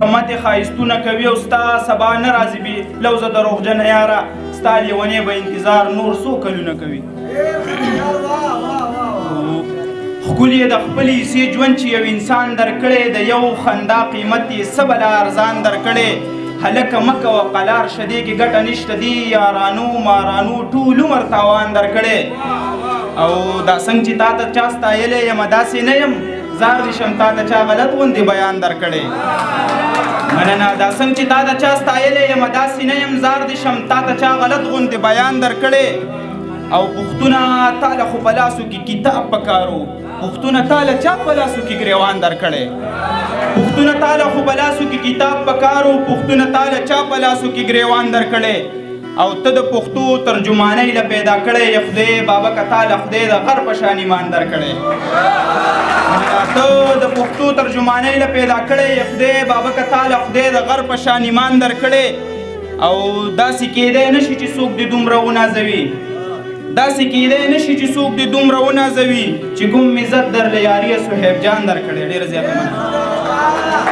ماته ښایستونه کوي او ستا سبا نه راځي بې لوزه دروغجنه یاره ستا لیونې به انتظار نور څو کلونه کوي ښکلي د خپلې حصې ژوند چې یو انسان درکړی د یو خندا قیمت یې څه بلا ارزان درکړی هلکه مه کوه قلار شه دې کې ګټه نشته دي یارانو مارانو ټول عمر تاوان درکړی او دا څنګه چې تا ته چا ستایلی یم داسې نه یم زار دې شم تا ته چا غلط غوندې بیان درکړی مننه دا څنګه چې تا ته چا ستایلی یم داسې نه یم زار دې شم تا ته چا غلط غوندې بیان درکړی او پښتونه تاله خو په لاسو کې کتاب پکارو پښتونه تاله چا په لاسو کې ګریوان درکړی پښتونه تاله خو په لاسو کې کتاب پکارو پښتونه تاله چا په لاسو کې ګریوان درکړی او ته د پښتو ترجمانۍ له پیدا کړی یې خدای بابا که تاله خدای د غر په شان ایمان درکړی ته د پښتو ترجمانۍ له پیدا کړی یې خدای بابا که تاله خدای د غر په شان ایمان درکړی او داسې کیدی نشي چې څوک دې دومره ونازوي داسې کیدی نشي چې څوک دې دومره ونازوي چې کوم عزت درله یاري صحیب جان درکړی ډېره زیاته مننه